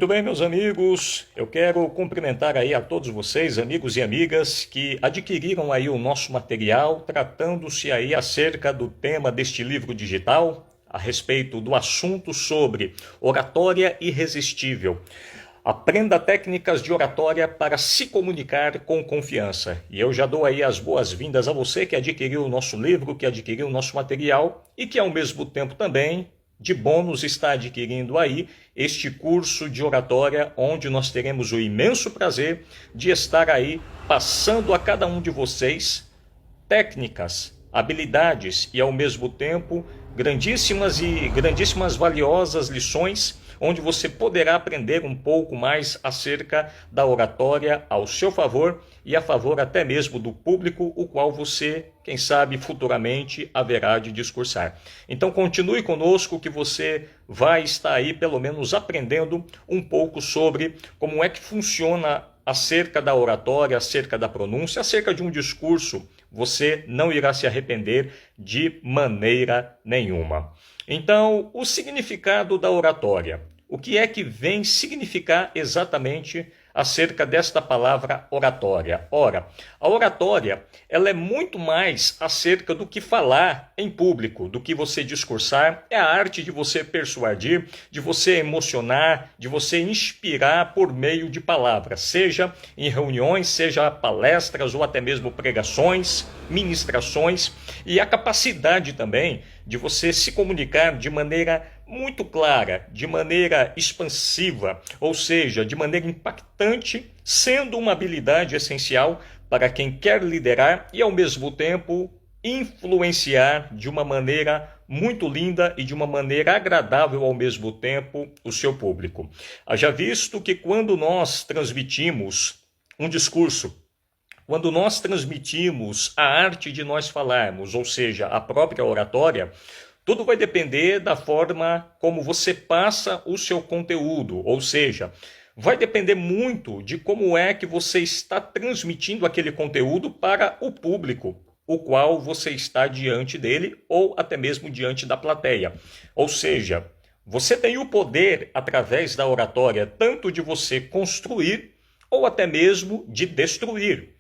Muito bem, meus amigos, eu quero cumprimentar aí a todos vocês, amigos e amigas, que adquiriram aí o nosso material, tratando-se aí acerca do tema deste livro digital, a respeito do assunto sobre oratória irresistível. Aprenda técnicas de oratória para se comunicar com confiança. E eu já dou aí as boas-vindas a você que adquiriu o nosso livro, que adquiriu o nosso material e que ao mesmo tempo também, de bônus, está adquirindo aí este curso de oratória, onde nós teremos o imenso prazer de estar aí passando a cada um de vocês técnicas, habilidades e ao mesmo tempo grandíssimas valiosas lições, onde você poderá aprender um pouco mais acerca da oratória ao seu favor e a favor até mesmo do público, o qual você, quem sabe, futuramente haverá de discursar. Então continue conosco que você vai estar aí pelo menos aprendendo um pouco sobre como é que funciona acerca da oratória, acerca da pronúncia, acerca de um discurso. Você não irá se arrepender de maneira nenhuma. Então, o significado da oratória. O que é que vem significar exatamente acerca desta palavra oratória? Ora, a oratória, ela é muito mais acerca do que falar em público, do que você discursar. É a arte de você persuadir, de você emocionar, de você inspirar por meio de palavras, seja em reuniões, seja palestras ou até mesmo pregações, ministrações, e a capacidade também de você se comunicar de maneira muito clara, de maneira expansiva, ou seja, de maneira impactante, sendo uma habilidade essencial para quem quer liderar e, ao mesmo tempo, influenciar de uma maneira muito linda e de uma maneira agradável ao mesmo tempo o seu público. Haja visto que quando nós transmitimos um discurso, quando nós transmitimos a arte de nós falarmos, ou seja, a própria oratória, tudo vai depender da forma como você passa o seu conteúdo, ou seja, vai depender muito de como é que você está transmitindo aquele conteúdo para o público, o qual você está diante dele ou até mesmo diante da plateia. Ou seja, você tem o poder, através da oratória, tanto de você construir ou até mesmo de destruir.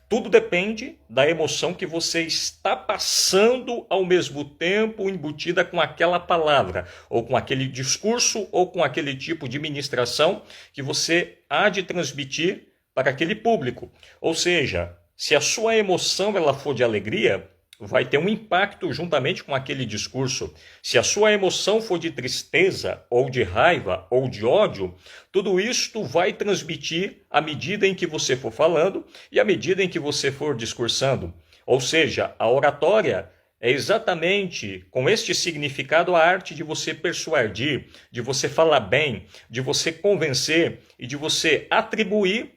Tudo depende da emoção que você está passando ao mesmo tempo embutida com aquela palavra, ou com aquele discurso, ou com aquele tipo de ministração que você há de transmitir para aquele público. Ou seja, se a sua emoção ela for de alegria, vai ter um impacto juntamente com aquele discurso. Se a sua emoção for de tristeza, ou de raiva, ou de ódio, tudo isto vai transmitir à medida em que você for falando e à medida em que você for discursando. Ou seja, a oratória é exatamente com este significado a arte de você persuadir, de você falar bem, de você convencer e de você atribuir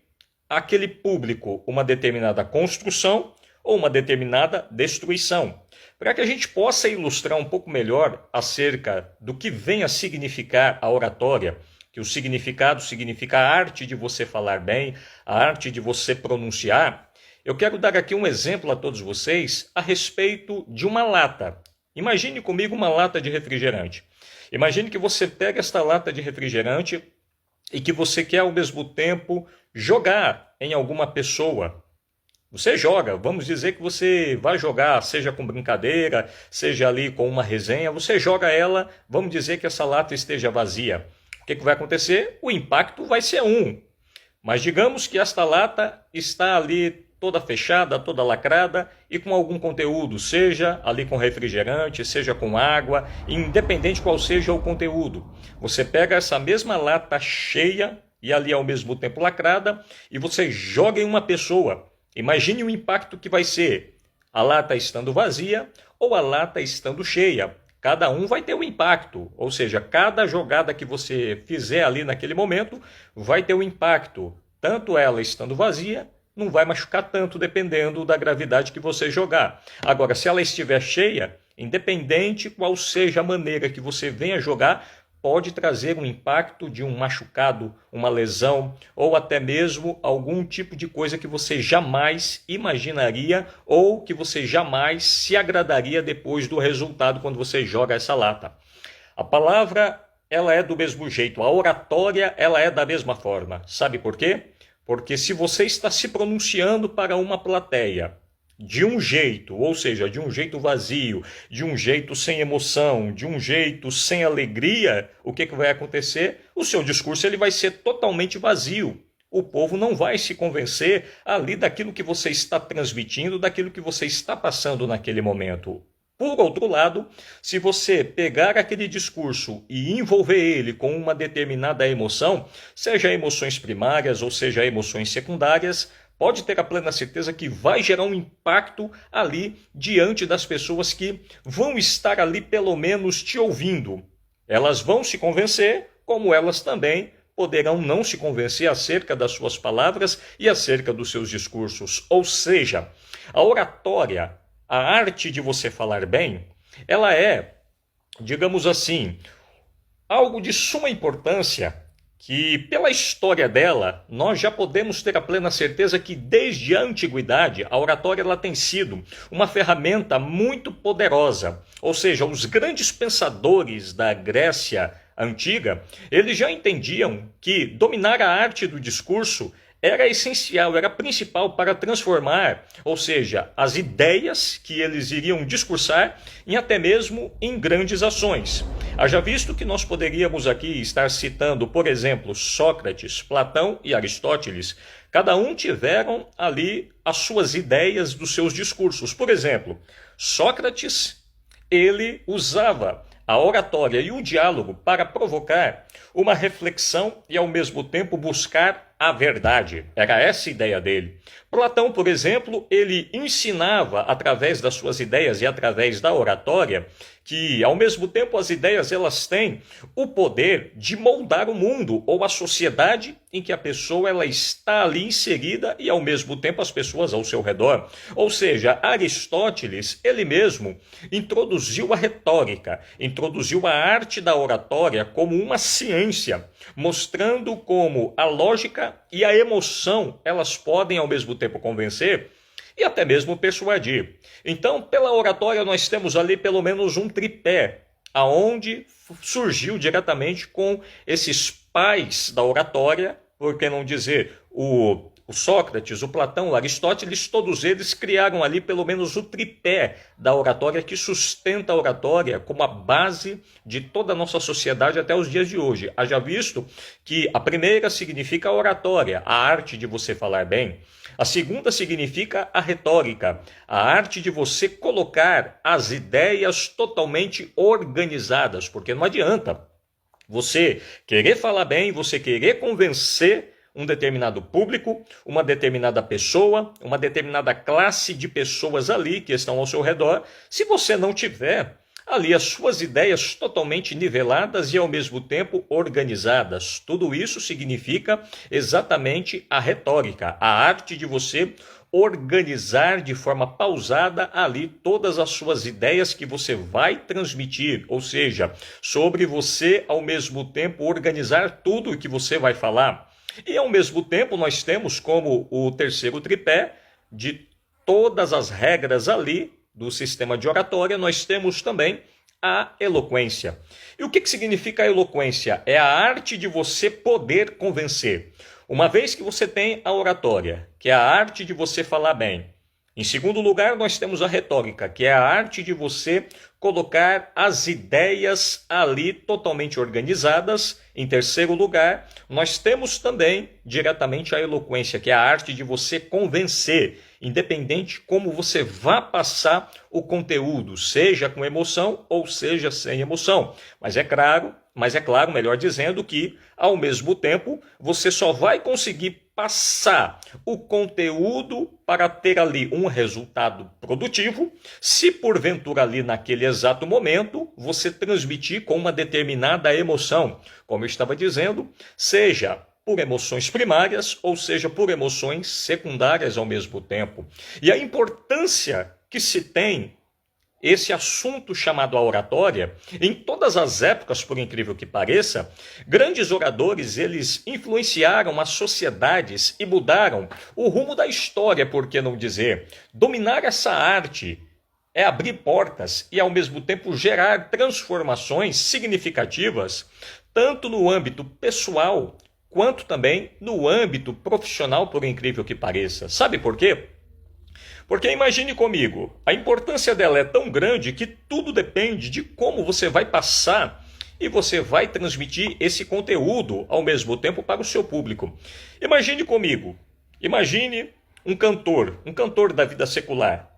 àquele público uma determinada construção ou uma determinada destruição. Para que a gente possa ilustrar um pouco melhor acerca do que vem a significar a oratória, que o significado significa a arte de você falar bem, a arte de você pronunciar, eu quero dar aqui um exemplo a todos vocês a respeito de uma lata. Imagine comigo uma lata de refrigerante. Imagine que você pega esta lata de refrigerante e que você quer ao mesmo tempo jogar em alguma pessoa. Você joga, vamos dizer que você vai jogar, seja com brincadeira, seja ali com uma resenha, você joga ela, vamos dizer que essa lata esteja vazia. O que vai acontecer? O impacto vai ser 1. Mas digamos que esta lata está ali toda fechada, toda lacrada e com algum conteúdo, seja ali com refrigerante, seja com água, independente qual seja o conteúdo. Você pega essa mesma lata cheia e ali ao mesmo tempo lacrada e você joga em uma pessoa. Imagine o impacto que vai ser a lata estando vazia ou a lata estando cheia. Cada um vai ter um impacto, ou seja, cada jogada que você fizer ali naquele momento vai ter um impacto. Tanto ela estando vazia, não vai machucar tanto dependendo da gravidade que você jogar. Agora, se ela estiver cheia, independente qual seja a maneira que você venha jogar, pode trazer um impacto de um machucado, uma lesão ou até mesmo algum tipo de coisa que você jamais imaginaria ou que você jamais se agradaria depois do resultado quando você joga essa lata. A palavra ela é do mesmo jeito, a oratória, ela é da mesma forma. Sabe por quê? Porque se você está se pronunciando para uma plateia de um jeito, ou seja, de um jeito vazio, de um jeito sem emoção, de um jeito sem alegria, o que vai acontecer? O seu discurso ele vai ser totalmente vazio. O povo não vai se convencer ali daquilo que você está transmitindo, daquilo que você está passando naquele momento. Por outro lado, se você pegar aquele discurso e envolver ele com uma determinada emoção, seja emoções primárias ou seja emoções secundárias, pode ter a plena certeza que vai gerar um impacto ali diante das pessoas que vão estar ali pelo menos te ouvindo. Elas vão se convencer, como elas também poderão não se convencer acerca das suas palavras e acerca dos seus discursos. Ou seja, a oratória, a arte de você falar bem, ela é, digamos assim, algo de suma importância que, pela história dela, nós já podemos ter a plena certeza que, desde a antiguidade, a oratória ela tem sido uma ferramenta muito poderosa. Ou seja, os grandes pensadores da Grécia antiga, eles já entendiam que dominar a arte do discurso era essencial, era principal para transformar, ou seja, as ideias que eles iriam discursar em até mesmo em grandes ações. Haja visto que nós poderíamos aqui estar citando, por exemplo, Sócrates, Platão e Aristóteles. Cada um tiveram ali as suas ideias dos seus discursos. Por exemplo, Sócrates, ele usava a oratória e o diálogo para provocar uma reflexão e, ao mesmo tempo, buscar a verdade. Era essa a ideia dele. Platão, por exemplo, ele ensinava, através das suas ideias e através da oratória, que, ao mesmo tempo, as ideias elas têm o poder de moldar o mundo ou a sociedade em que a pessoa ela está ali inserida e, ao mesmo tempo, as pessoas ao seu redor. Ou seja, Aristóteles, ele mesmo, introduziu a retórica, introduziu a arte da oratória como uma ciência, mostrando como a lógica e a emoção, elas podem, ao mesmo tempo, convencer e até mesmo persuadir. Então, pela oratória, nós temos ali pelo menos um tripé, aonde surgiu diretamente com esses pais da oratória, por que não dizer o Sócrates, o Platão, o Aristóteles, todos eles criaram ali pelo menos o tripé da oratória que sustenta a oratória como a base de toda a nossa sociedade até os dias de hoje. Haja visto que a primeira significa a oratória, a arte de você falar bem. A segunda significa a retórica, a arte de você colocar as ideias totalmente organizadas, porque não adianta você querer falar bem, você querer convencer um determinado público, uma determinada pessoa, uma determinada classe de pessoas ali que estão ao seu redor, se você não tiver ali as suas ideias totalmente niveladas e ao mesmo tempo organizadas. Tudo isso significa exatamente a retórica, a arte de você organizar de forma pausada ali todas as suas ideias que você vai transmitir, ou seja, sobre você ao mesmo tempo organizar tudo o que você vai falar. E ao mesmo tempo nós temos como o terceiro tripé de todas as regras ali do sistema de oratória, nós temos também a eloquência. E o que significa a eloquência? É a arte de você poder convencer. Uma vez que você tem a oratória, que é a arte de você falar bem. Em segundo lugar, nós temos a retórica, que é a arte de você colocar as ideias ali totalmente organizadas. Em terceiro lugar, nós temos também diretamente a eloquência, que é a arte de você convencer, independente como você vá passar o conteúdo, seja com emoção ou seja sem emoção. Mas é claro, melhor dizendo, que ao mesmo tempo você só vai conseguir passar o conteúdo para ter ali um resultado produtivo, se porventura ali naquele exato momento você transmitir com uma determinada emoção, como eu estava dizendo, seja por emoções primárias ou seja por emoções secundárias ao mesmo tempo. E a importância que se tem esse assunto chamado a oratória, em todas as épocas, por incrível que pareça, grandes oradores, eles influenciaram as sociedades e mudaram o rumo da história, por que não dizer? Dominar essa arte é abrir portas e, ao mesmo tempo, gerar transformações significativas, tanto no âmbito pessoal, quanto também no âmbito profissional, por incrível que pareça. Sabe por quê? Porque imagine comigo, a importância dela é tão grande que tudo depende de como você vai passar e você vai transmitir esse conteúdo ao mesmo tempo para o seu público. Imagine comigo, imagine um cantor da vida secular.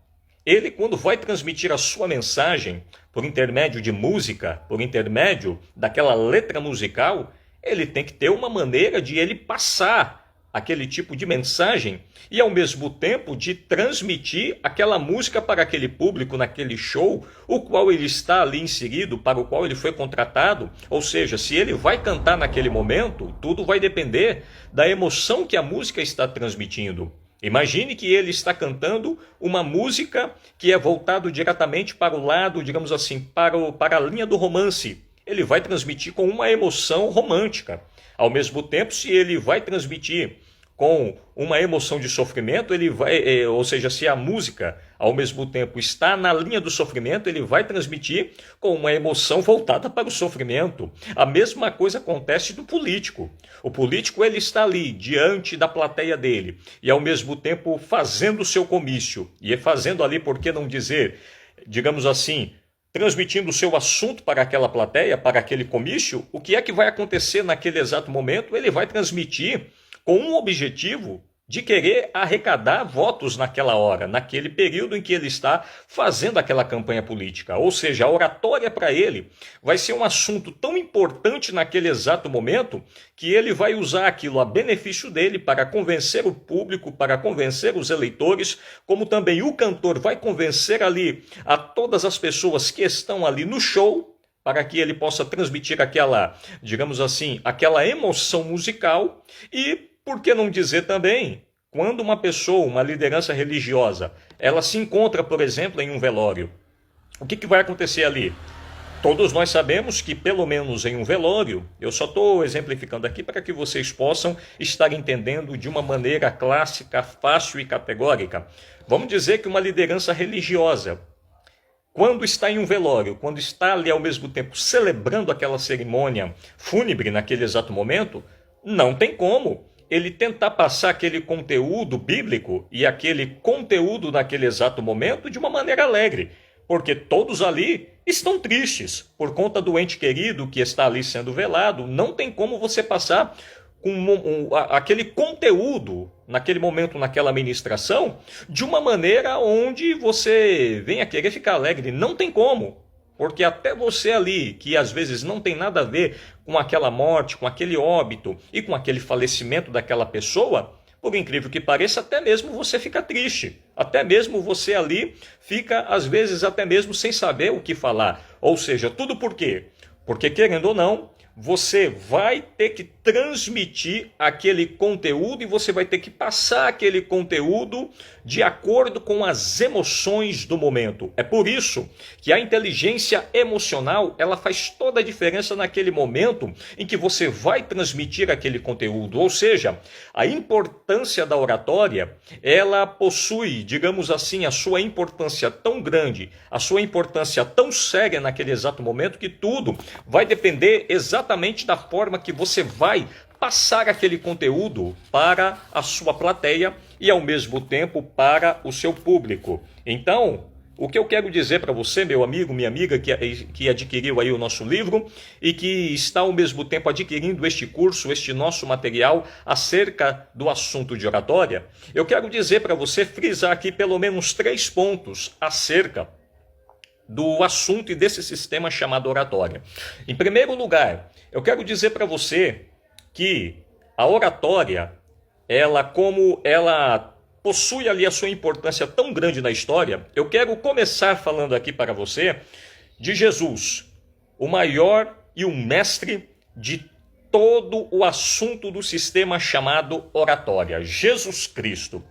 Ele, quando vai transmitir a sua mensagem por intermédio de música, por intermédio daquela letra musical, ele tem que ter uma maneira de ele passar aquele tipo de mensagem e, ao mesmo tempo, de transmitir aquela música para aquele público naquele show, o qual ele está ali inserido, para o qual ele foi contratado. Ou seja, se ele vai cantar naquele momento, tudo vai depender da emoção que a música está transmitindo. Imagine que ele está cantando uma música que é voltado diretamente para o lado, digamos assim, para a linha do romance. Ele vai transmitir com uma emoção romântica. Ao mesmo tempo, se ele vai transmitir com uma emoção de sofrimento, ele vai, ou seja, se a música ao mesmo tempo está na linha do sofrimento, ele vai transmitir com uma emoção voltada para o sofrimento. A mesma coisa acontece no político. O político, ele está ali diante da plateia dele e ao mesmo tempo fazendo o seu comício e fazendo ali, por que não dizer, digamos assim, transmitindo o seu assunto para aquela plateia, para aquele comício. O que é que vai acontecer naquele exato momento? Ele vai transmitir com um objetivo de querer arrecadar votos naquela hora, naquele período em que ele está fazendo aquela campanha política. Ou seja, a oratória para ele vai ser um assunto tão importante naquele exato momento que ele vai usar aquilo a benefício dele para convencer o público, para convencer os eleitores, como também o cantor vai convencer ali a todas as pessoas que estão ali no show, para que ele possa transmitir aquela, digamos assim, aquela emoção musical. E por que não dizer também, quando uma pessoa, uma liderança religiosa, ela se encontra, por exemplo, em um velório, o que vai acontecer ali? Todos nós sabemos que, pelo menos em um velório, eu só estou exemplificando aqui para que vocês possam estar entendendo de uma maneira clássica, fácil e categórica. Vamos dizer que uma liderança religiosa, quando está em um velório, quando está ali ao mesmo tempo celebrando aquela cerimônia fúnebre naquele exato momento, não tem como ele tentar passar aquele conteúdo bíblico e aquele conteúdo naquele exato momento de uma maneira alegre, porque todos ali estão tristes por conta do ente querido que está ali sendo velado. Não tem como você passar com aquele conteúdo naquele momento, naquela ministração, de uma maneira onde você venha querer ficar alegre. Não tem como. Porque até você ali, que às vezes não tem nada a ver com aquela morte, com aquele óbito e com aquele falecimento daquela pessoa, por incrível que pareça, até mesmo você fica triste. Até mesmo você ali fica, às vezes, até mesmo sem saber o que falar. Ou seja, tudo por quê? Porque, querendo ou não, você vai ter que transmitir aquele conteúdo e você vai ter que passar aquele conteúdo de acordo com as emoções do momento. É por isso que a inteligência emocional, ela faz toda a diferença naquele momento em que você vai transmitir aquele conteúdo. Ou seja, a importância da oratória, ela possui, digamos assim, a sua importância tão grande, a sua importância tão séria naquele exato momento, que tudo vai depender exatamente da forma que você vai passar aquele conteúdo para a sua plateia e, ao mesmo tempo, para o seu público. Então, o que eu quero dizer para você, meu amigo, minha amiga, que adquiriu aí o nosso livro e que está, ao mesmo tempo, adquirindo este curso, este nosso material acerca do assunto de oratória, eu quero dizer para você, frisar aqui pelo menos 3 pontos acerca do assunto e desse sistema chamado oratória. Em primeiro lugar, eu quero dizer para você que a oratória, como ela possui ali a sua importância tão grande na história, eu quero começar falando aqui para você de Jesus, o maior e o mestre de todo o assunto do sistema chamado oratória, Jesus Cristo.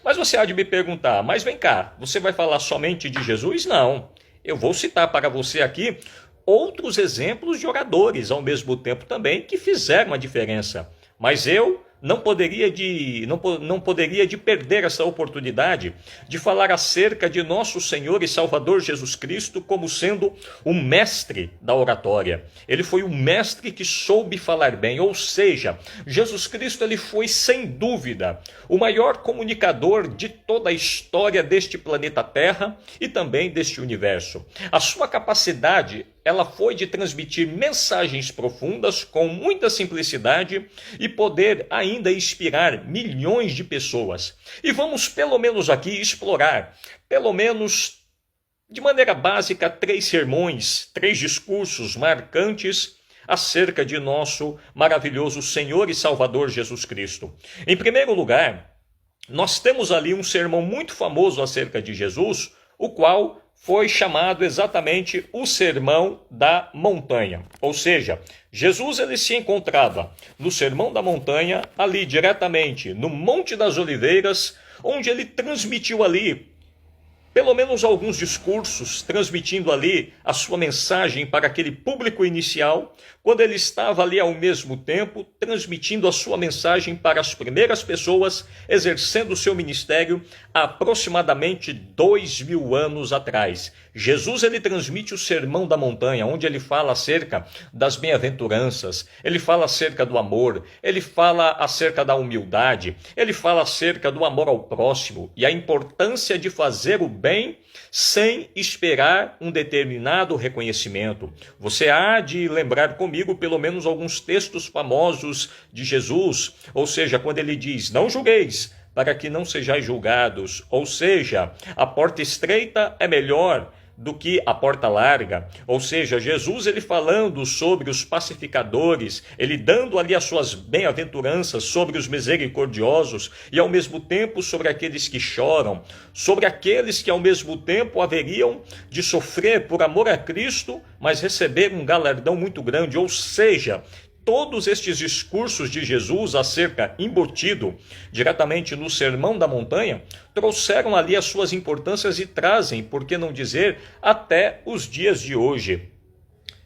Mas você há de me perguntar, mas vem cá, você vai falar somente de Jesus? Não. Eu vou citar para você aqui outros exemplos de oradores ao mesmo tempo também que fizeram a diferença. Mas eu não poderia de perder essa oportunidade de falar acerca de nosso Senhor e Salvador Jesus Cristo como sendo o mestre da oratória. Ele foi o mestre que soube falar bem, ou seja, Jesus Cristo ele foi sem dúvida o maior comunicador de toda a história deste planeta Terra e também deste universo. A sua capacidade ela foi de transmitir mensagens profundas com muita simplicidade e poder ainda inspirar milhões de pessoas. E vamos pelo menos aqui explorar, pelo menos de maneira básica, 3 sermões, 3 discursos marcantes acerca de nosso maravilhoso Senhor e Salvador Jesus Cristo. Em primeiro lugar, nós temos ali um sermão muito famoso acerca de Jesus, o qual foi chamado exatamente o Sermão da Montanha. Ou seja, Jesus ele se encontrava no Sermão da Montanha, ali diretamente no Monte das Oliveiras, onde ele transmitiu ali pelo menos alguns discursos, transmitindo ali a sua mensagem para aquele público inicial, quando ele estava ali ao mesmo tempo transmitindo a sua mensagem para as primeiras pessoas, exercendo o seu ministério há aproximadamente 2000 anos atrás. Jesus ele transmite o Sermão da Montanha, onde ele fala acerca das bem-aventuranças, ele fala acerca do amor, ele fala acerca da humildade, ele fala acerca do amor ao próximo e a importância de fazer o bem sem esperar um determinado reconhecimento. Você há de lembrar comigo pelo menos alguns textos famosos de Jesus, ou seja, quando ele diz, não julgueis, para que não sejais julgados, ou seja, a porta estreita é melhor do que a porta larga, ou seja, Jesus ele falando sobre os pacificadores, ele dando ali as suas bem-aventuranças sobre os misericordiosos e ao mesmo tempo sobre aqueles que choram, sobre aqueles que ao mesmo tempo haveriam de sofrer por amor a Cristo, mas receber um galardão muito grande, ou seja, todos estes discursos de Jesus acerca, embutido diretamente no Sermão da Montanha, trouxeram ali as suas importâncias e trazem, por que não dizer, até os dias de hoje.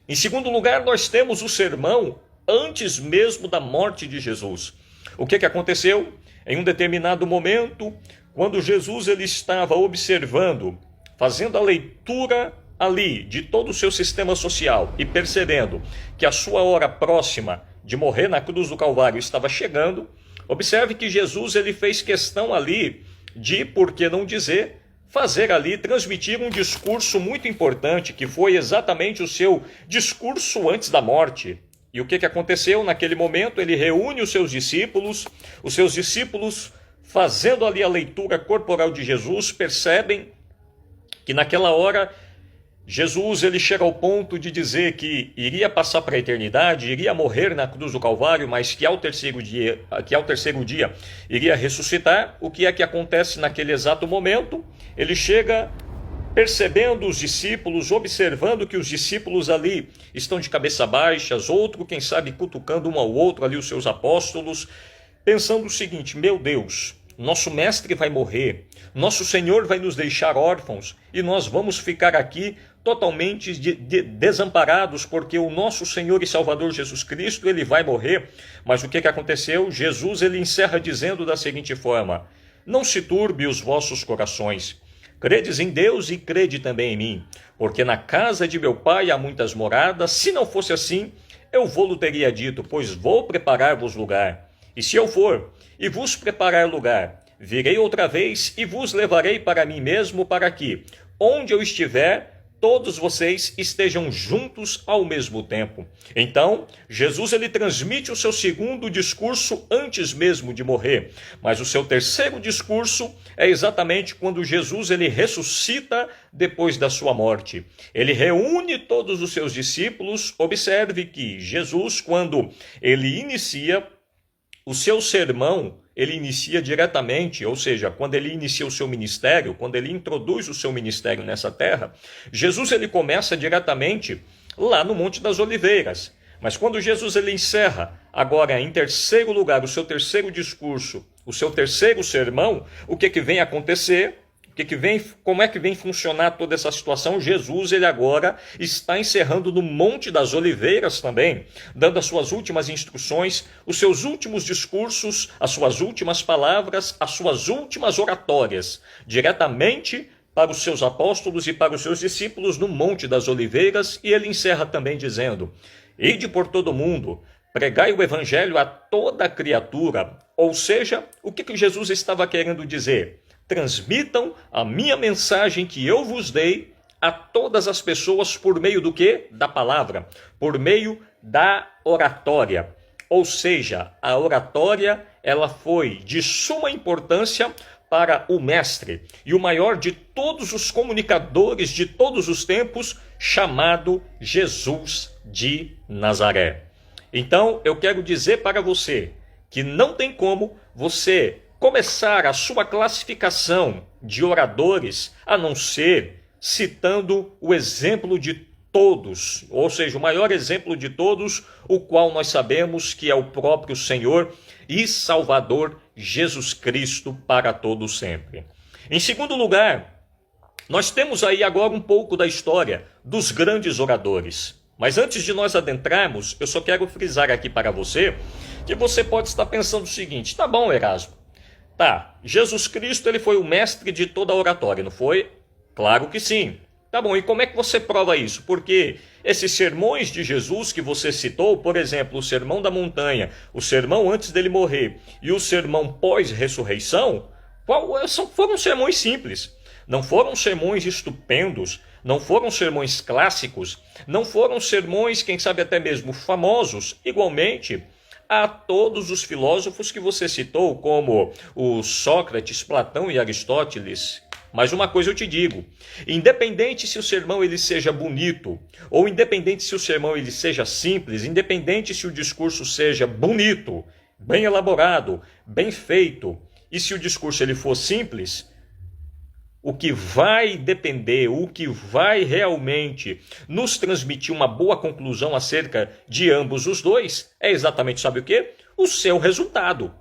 Em segundo lugar, nós temos o sermão antes mesmo da morte de Jesus. O que aconteceu? Em um determinado momento, quando Jesus ele estava observando, fazendo a leitura ali de todo o seu sistema social e percebendo que a sua hora próxima de morrer na cruz do Calvário estava chegando, observe que Jesus ele fez questão ali de, por que não dizer, fazer ali, transmitir um discurso muito importante, que foi exatamente o seu discurso antes da morte. E o que aconteceu naquele momento? Ele reúne os seus discípulos fazendo ali a leitura corporal de Jesus, percebem que naquela hora Jesus ele chega ao ponto de dizer que iria passar para a eternidade, iria morrer na cruz do Calvário, mas que ao terceiro dia iria ressuscitar. O que é que acontece naquele exato momento? Ele chega percebendo os discípulos, observando que os discípulos ali estão de cabeça baixa, outro, quem sabe, cutucando um ao outro ali os seus apóstolos, pensando o seguinte, meu Deus, nosso mestre vai morrer, nosso Senhor vai nos deixar órfãos e nós vamos ficar aqui totalmente desamparados, porque o nosso Senhor e Salvador Jesus Cristo, ele vai morrer. Mas o que aconteceu? Jesus, ele encerra dizendo da seguinte forma, não se turbe os vossos corações, credes em Deus e crede também em mim, porque na casa de meu Pai há muitas moradas, se não fosse assim, eu vou-lo teria dito, pois vou preparar-vos lugar. E se eu for e vos preparar lugar, virei outra vez e vos levarei para mim mesmo, para que, onde eu estiver, todos vocês estejam juntos ao mesmo tempo. Então, Jesus ele transmite o seu segundo discurso antes mesmo de morrer, mas o seu terceiro discurso é exatamente quando Jesus ele ressuscita depois da sua morte. Ele reúne todos os seus discípulos. Observe que Jesus, quando ele inicia o seu sermão, ele inicia diretamente, ou seja, quando ele inicia o seu ministério, quando ele introduz o seu ministério nessa terra, Jesus ele começa diretamente lá no Monte das Oliveiras. Mas quando Jesus ele encerra, agora em terceiro lugar, o seu terceiro discurso, o seu terceiro sermão, o que vem acontecer? Como é que vem funcionar toda essa situação? Jesus, ele agora está encerrando no Monte das Oliveiras também, dando as suas últimas instruções, os seus últimos discursos, as suas últimas palavras, as suas últimas oratórias, diretamente para os seus apóstolos e para os seus discípulos no Monte das Oliveiras, e ele encerra também dizendo: ide por todo o mundo, pregai o evangelho a toda criatura. Ou seja, o que Jesus estava querendo dizer? Transmitam a minha mensagem que eu vos dei a todas as pessoas por meio do quê? Da palavra, por meio da oratória. Ou seja, a oratória, ela foi de suma importância para o mestre e o maior de todos os comunicadores de todos os tempos, chamado Jesus de Nazaré. Então, eu quero dizer para você que não tem como você começar a sua classificação de oradores a não ser citando o exemplo de todos, ou seja, o maior exemplo de todos, o qual nós sabemos que é o próprio Senhor e Salvador Jesus Cristo para todo sempre. Em segundo lugar, nós temos aí agora um pouco da história dos grandes oradores. Mas antes de nós adentrarmos, eu só quero frisar aqui para você que você pode estar pensando o seguinte: tá bom, Erasmo, tá, Jesus Cristo ele foi o mestre de toda a oratória, não foi? Claro que sim. Tá bom, e como é que você prova isso? Porque esses sermões de Jesus que você citou, por exemplo, o Sermão da Montanha, o sermão antes dele morrer e o sermão pós-ressurreição, foram sermões simples. Não foram sermões estupendos, não foram sermões clássicos, não foram sermões, quem sabe até mesmo famosos, igualmente a todos os filósofos que você citou, como o Sócrates, Platão e Aristóteles. Mas uma coisa eu te digo, independente se o sermão ele seja bonito, ou independente se o sermão ele seja simples, independente se o discurso seja bonito, bem elaborado, bem feito, e se o discurso ele for simples, o que vai depender, o que vai realmente nos transmitir uma boa conclusão acerca de ambos os dois, é exatamente, sabe o quê? O seu resultado.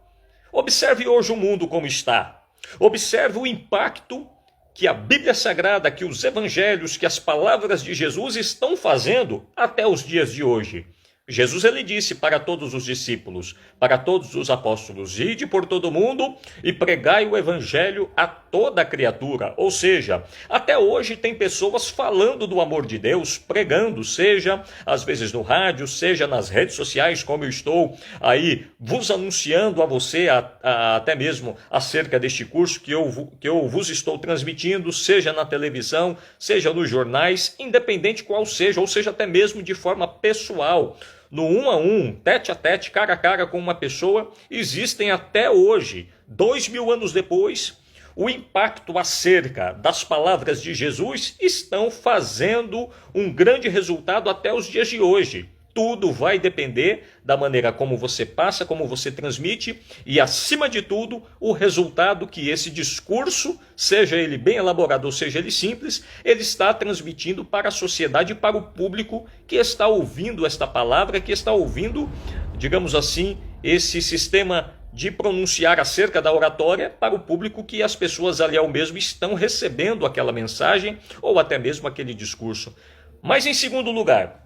Observe hoje o mundo como está. Observe o impacto que a Bíblia Sagrada, que os evangelhos, que as palavras de Jesus estão fazendo até os dias de hoje. Jesus ele disse para todos os discípulos, para todos os apóstolos: ide por todo mundo e pregai o evangelho a toda criatura. Ou seja, até hoje tem pessoas falando do amor de Deus, pregando, seja às vezes no rádio, seja nas redes sociais, como eu estou aí vos anunciando a você, até mesmo acerca deste curso que eu vos estou transmitindo, seja na televisão, seja nos jornais, independente qual seja, ou seja até mesmo de forma pessoal. No 1 a 1, tete a tete, cara a cara com uma pessoa, existem até hoje, 2000 anos depois, o impacto acerca das palavras de Jesus estão fazendo um grande resultado até os dias de hoje. Tudo vai depender da maneira como você passa, como você transmite e, acima de tudo, o resultado que esse discurso, seja ele bem elaborado ou seja ele simples, ele está transmitindo para a sociedade e para o público que está ouvindo esta palavra, que está ouvindo, digamos assim, esse sistema de pronunciar acerca da oratória para o público que as pessoas ali ao mesmo estão recebendo aquela mensagem ou até mesmo aquele discurso. Mas em segundo lugar,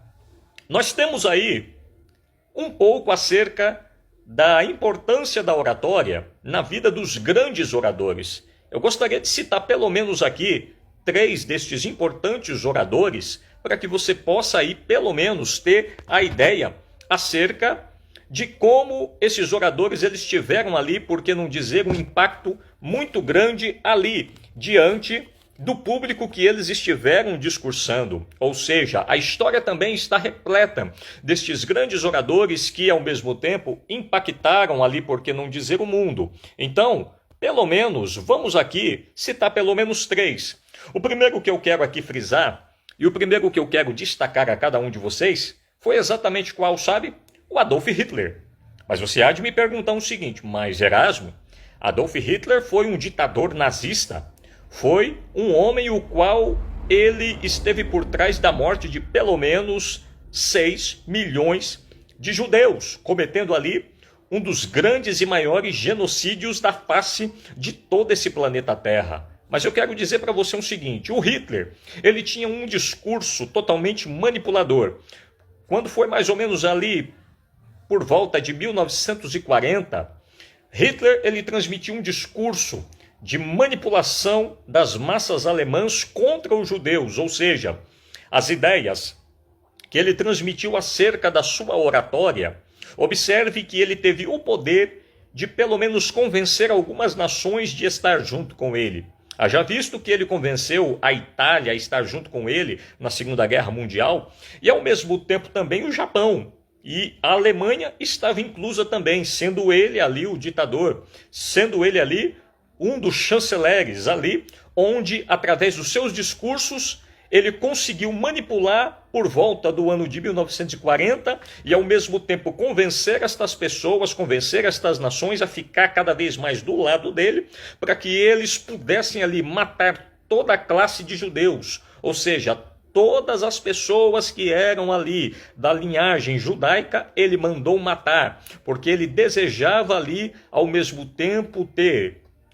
nós temos aí um pouco acerca da importância da oratória na vida dos grandes oradores. Eu gostaria de citar pelo menos aqui 3 destes importantes oradores para que você possa aí pelo menos ter a ideia acerca de como esses oradores eles tiveram ali, por que não dizer, um impacto muito grande ali diante do público que eles estiveram discursando. Ou seja, a história também está repleta destes grandes oradores que, ao mesmo tempo, impactaram ali, por que não dizer, o mundo. Então, pelo menos, vamos aqui citar pelo menos 3. O primeiro que eu quero aqui frisar, e o primeiro que eu quero destacar a cada um de vocês, foi exatamente qual, sabe? O Adolf Hitler. Mas você há de me perguntar o seguinte: mas Erasmo, Adolf Hitler foi um ditador nazista? Foi um homem o qual ele esteve por trás da morte de pelo menos 6 milhões de judeus, cometendo ali um dos grandes e maiores genocídios da face de todo esse planeta Terra. Mas eu quero dizer para você o seguinte, o Hitler, ele tinha um discurso totalmente manipulador. Quando foi mais ou menos ali por volta de 1940, Hitler ele transmitiu um discurso de manipulação das massas alemãs contra os judeus, ou seja, as ideias que ele transmitiu acerca da sua oratória. Observe que ele teve o poder de pelo menos convencer algumas nações de estar junto com ele. Haja visto que ele convenceu a Itália a estar junto com ele na Segunda Guerra Mundial e ao mesmo tempo também o Japão. E a Alemanha estava inclusa também, sendo ele ali o ditador, sendo ele ali um dos chanceleres ali, onde através dos seus discursos ele conseguiu manipular por volta do ano de 1940 e ao mesmo tempo convencer estas pessoas, convencer estas nações a ficar cada vez mais do lado dele, para que eles pudessem ali matar toda a classe de judeus, ou seja, todas as pessoas que eram ali da linhagem judaica, ele mandou matar, porque ele desejava ali ao mesmo tempo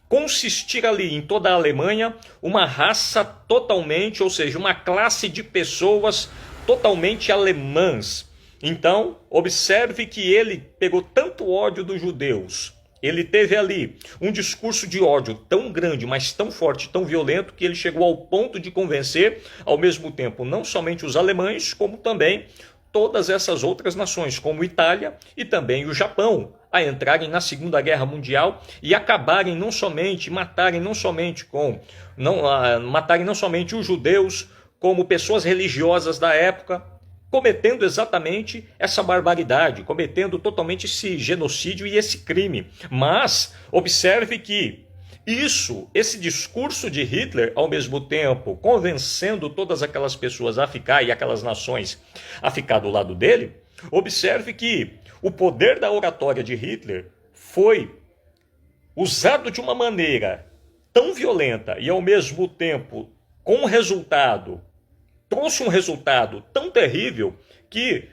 consistir ali em toda a Alemanha uma raça totalmente, ou seja, uma classe de pessoas totalmente alemãs. Então, observe que ele pegou tanto ódio dos judeus, ele teve ali um discurso de ódio tão grande, mas tão forte, tão violento, que ele chegou ao ponto de convencer, ao mesmo tempo, não somente os alemães, como também todas essas outras nações, como Itália e também o Japão, a entrarem na Segunda Guerra Mundial e acabarem matarem não somente os judeus, como pessoas religiosas da época, cometendo exatamente essa barbaridade, cometendo totalmente esse genocídio e esse crime. Mas observe que esse discurso de Hitler, ao mesmo tempo convencendo todas aquelas pessoas a ficar e aquelas nações a ficar do lado dele, observe que o poder da oratória de Hitler foi usado de uma maneira tão violenta e ao mesmo tempo trouxe um resultado tão terrível que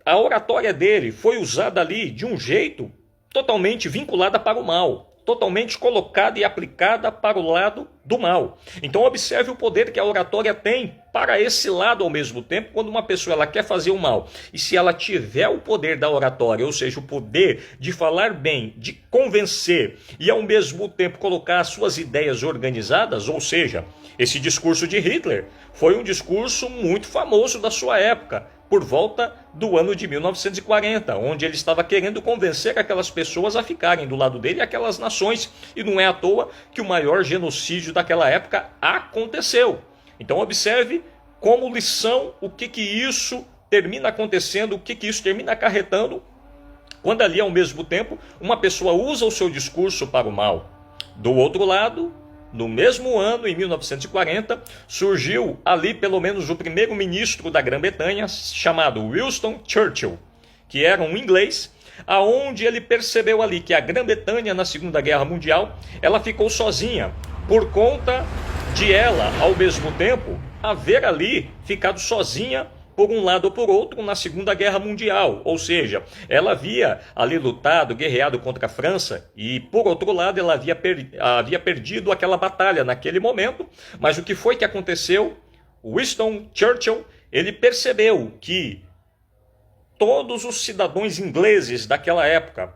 a oratória dele foi usada ali de um jeito totalmente vinculada para o mal, totalmente colocada e aplicada para o lado do mal. Então observe o poder que a oratória tem para esse lado ao mesmo tempo, quando uma pessoa ela quer fazer o mal. E se ela tiver o poder da oratória, ou seja, o poder de falar bem, de convencer e ao mesmo tempo colocar as suas ideias organizadas, ou seja, esse discurso de Hitler foi um discurso muito famoso da sua época, por volta do ano de 1940, onde ele estava querendo convencer aquelas pessoas a ficarem do lado dele, aquelas nações, e não é à toa que o maior genocídio daquela época aconteceu. Então observe como lição o que isso termina acontecendo, o que isso termina acarretando, quando ali ao mesmo tempo uma pessoa usa o seu discurso para o mal. Do outro lado, no mesmo ano, em 1940, surgiu ali pelo menos o primeiro-ministro da Grã-Bretanha, chamado Winston Churchill, que era um inglês, aonde ele percebeu ali que a Grã-Bretanha na Segunda Guerra Mundial, ela ficou sozinha, por conta de ela, ao mesmo tempo, haver ali ficado sozinha por um lado ou por outro na Segunda Guerra Mundial, ou seja, ela havia ali lutado, guerreado contra a França e por outro lado ela havia perdido aquela batalha naquele momento, mas o que foi que aconteceu? Winston Churchill, ele percebeu que todos os cidadãos ingleses daquela época,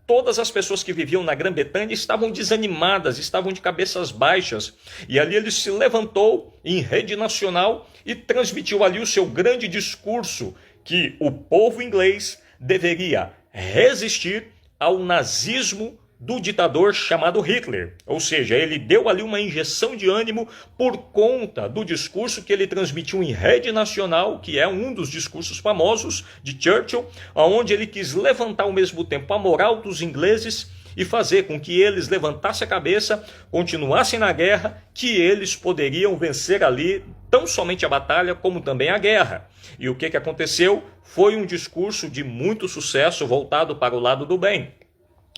todas as pessoas que viviam na Grã-Bretanha estavam desanimadas, estavam de cabeças baixas. E ali ele se levantou em rede nacional e transmitiu ali o seu grande discurso que o povo inglês deveria resistir ao nazismo do ditador chamado Hitler. Ou seja, ele deu ali uma injeção de ânimo por conta do discurso que ele transmitiu em rede nacional, que é um dos discursos famosos de Churchill, onde ele quis levantar ao mesmo tempo a moral dos ingleses e fazer com que eles levantassem a cabeça, continuassem na guerra, que eles poderiam vencer ali tão somente a batalha como também a guerra. E o que aconteceu? Foi um discurso de muito sucesso voltado para o lado do bem.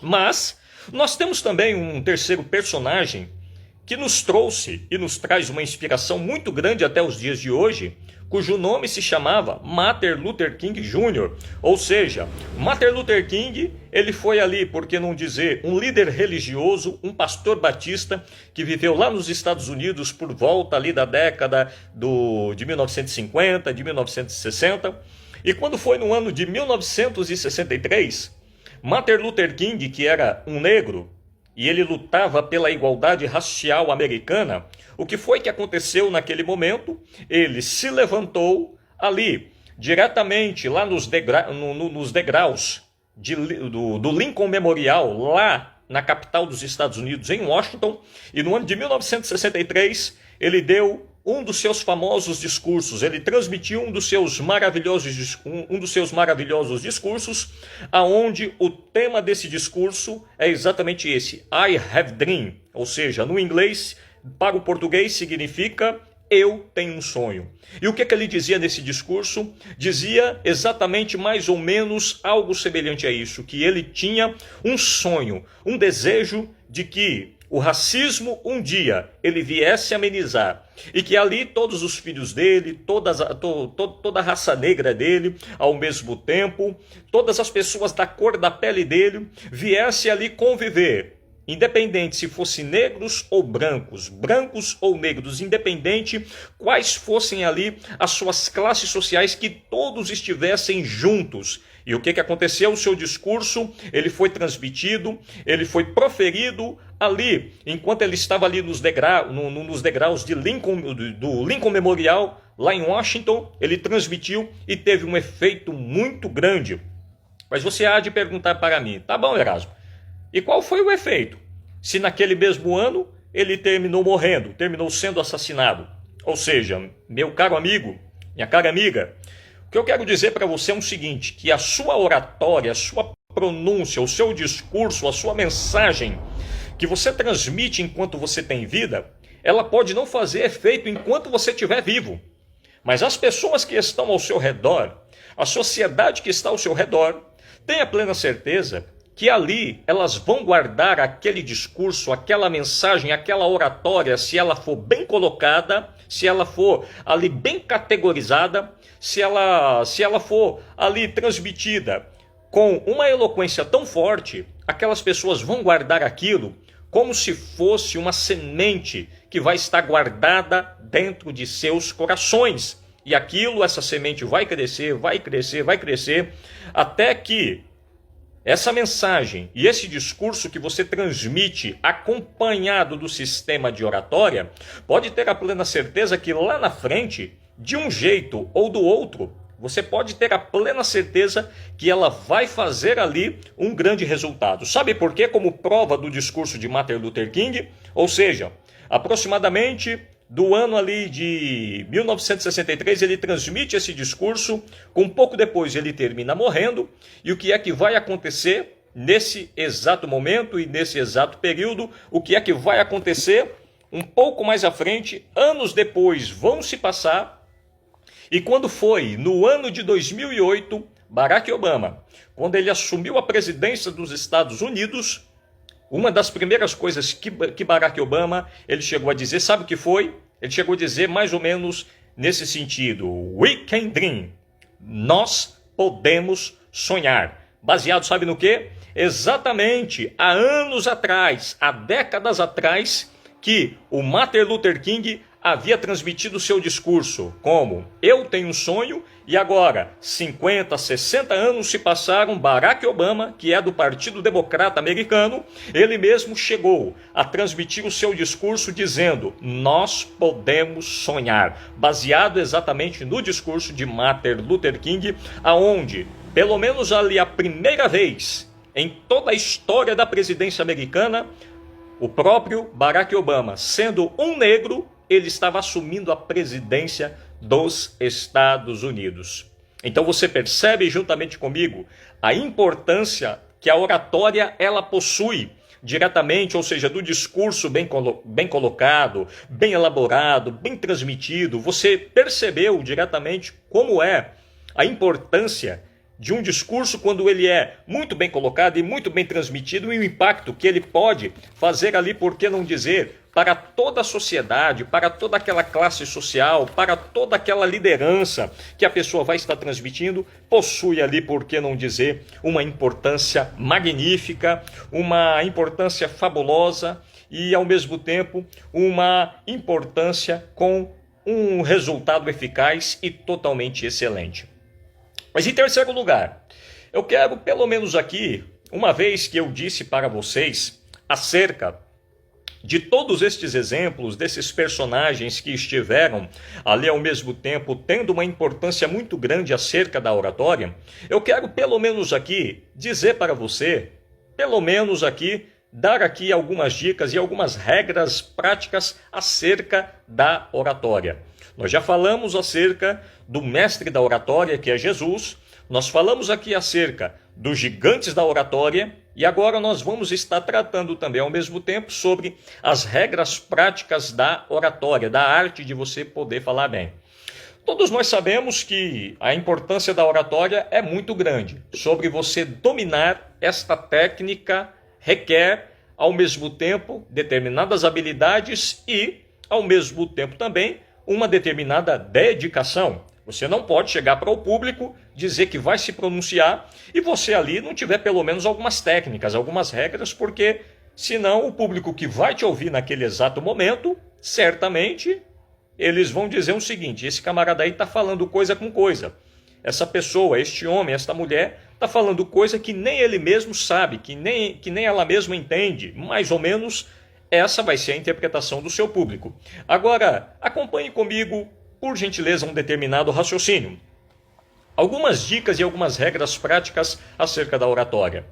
Mas nós temos também um terceiro personagem que nos trouxe e nos traz uma inspiração muito grande até os dias de hoje, cujo nome se chamava Martin Luther King Jr. Ou seja, Martin Luther King, ele foi ali, por que não dizer, um líder religioso, um pastor batista, que viveu lá nos Estados Unidos por volta ali da década de 1950, de 1960. E quando foi no ano de 1963, Martin Luther King, que era um negro, e ele lutava pela igualdade racial americana, o que foi que aconteceu naquele momento? Ele se levantou ali, diretamente lá nos degraus do Lincoln Memorial, lá na capital dos Estados Unidos, em Washington, e no ano de 1963 ele deu um dos seus famosos discursos, ele transmitiu um dos seus maravilhosos discursos, aonde o tema desse discurso é exatamente esse, I have dream, ou seja, no inglês, para o português significa eu tenho um sonho. E o que ele dizia nesse discurso? Dizia exatamente mais ou menos algo semelhante a isso, que ele tinha um sonho, um desejo de que o racismo um dia ele viesse amenizar e que ali todos os filhos dele, toda a raça negra dele, ao mesmo tempo, todas as pessoas da cor da pele dele viessem ali conviver, independente se fossem negros ou brancos, brancos ou negros, independente quais fossem ali as suas classes sociais, que todos estivessem juntos. E o que aconteceu? O seu discurso, ele foi transmitido, ele foi proferido ali, enquanto ele estava ali nos degraus do Lincoln Memorial, lá em Washington, ele transmitiu e teve um efeito muito grande. Mas você há de perguntar para mim, tá bom, Erasmo, e qual foi o efeito? Se naquele mesmo ano ele terminou morrendo, terminou sendo assassinado. Ou seja, meu caro amigo, minha cara amiga, o que eu quero dizer para você é o seguinte, que a sua oratória, a sua pronúncia, o seu discurso, a sua mensagem que você transmite enquanto você tem vida, ela pode não fazer efeito enquanto você estiver vivo. Mas as pessoas que estão ao seu redor, a sociedade que está ao seu redor, tenha plena certeza que ali elas vão guardar aquele discurso, aquela mensagem, aquela oratória, se ela for bem colocada, se ela for ali bem categorizada, se ela for ali transmitida com uma eloquência tão forte, aquelas pessoas vão guardar aquilo como se fosse uma semente que vai estar guardada dentro de seus corações. E aquilo, essa semente vai crescer, vai crescer, vai crescer, até que essa mensagem e esse discurso que você transmite acompanhado do sistema de oratória, pode ter a plena certeza que lá na frente, de um jeito ou do outro, você pode ter a plena certeza que ela vai fazer ali um grande resultado. Sabe por quê? Como prova do discurso de Martin Luther King, ou seja, aproximadamente do ano ali de 1963, ele transmite esse discurso, com pouco depois ele termina morrendo, e o que é que vai acontecer nesse exato momento e nesse exato período? O que é que vai acontecer um pouco mais à frente, anos depois vão se passar, e quando foi no ano de 2008, Barack Obama, quando ele assumiu a presidência dos Estados Unidos, uma das primeiras coisas que Barack Obama, ele chegou a dizer, sabe o que foi? Ele chegou a dizer mais ou menos nesse sentido, we can dream, nós podemos sonhar. Baseado, sabe no quê? Exatamente há anos atrás, há décadas atrás, que o Martin Luther King havia transmitido seu discurso como eu tenho um sonho, e agora 50, 60 anos se passaram, Barack Obama, que é do Partido Democrata Americano, ele mesmo chegou a transmitir o seu discurso dizendo nós podemos sonhar, baseado exatamente no discurso de Martin Luther King, aonde, pelo menos ali a primeira vez em toda a história da presidência americana, o próprio Barack Obama, sendo um negro, ele estava assumindo a presidência dos Estados Unidos. Então você percebe juntamente comigo a importância que a oratória ela possui diretamente, ou seja, do discurso bem colocado, bem elaborado, bem transmitido. Você percebeu diretamente como é a importância de um discurso quando ele é muito bem colocado e muito bem transmitido, e o impacto que ele pode fazer ali, por que não dizer, para toda a sociedade, para toda aquela classe social, para toda aquela liderança que a pessoa vai estar transmitindo, possui ali, por que não dizer, uma importância magnífica, uma importância fabulosa e, ao mesmo tempo, uma importância com um resultado eficaz e totalmente excelente. Mas em terceiro lugar, eu quero pelo menos aqui, uma vez que eu disse para vocês acerca de todos estes exemplos, desses personagens que estiveram ali ao mesmo tempo tendo uma importância muito grande acerca da oratória, eu quero pelo menos aqui dizer para você, pelo menos aqui, dar aqui algumas dicas e algumas regras práticas acerca da oratória. Nós já falamos acerca do mestre da oratória, que é Jesus, nós falamos aqui acerca dos gigantes da oratória, e agora nós vamos estar tratando também ao mesmo tempo sobre as regras práticas da oratória, da arte de você poder falar bem. Todos nós sabemos que a importância da oratória é muito grande. Sobre você dominar esta técnica requer ao mesmo tempo determinadas habilidades e ao mesmo tempo também uma determinada dedicação. Você não pode chegar para o público, dizer que vai se pronunciar e você ali não tiver pelo menos algumas técnicas, algumas regras, porque senão o público que vai te ouvir naquele exato momento, certamente eles vão dizer o seguinte: esse camarada aí está falando coisa com coisa. Essa pessoa, este homem, esta mulher, está falando coisa que nem ele mesmo sabe, que nem ela mesma entende. Mais ou menos essa vai ser a interpretação do seu público. Agora, acompanhe comigo, por gentileza, um determinado raciocínio. Algumas dicas e algumas regras práticas acerca da oratória.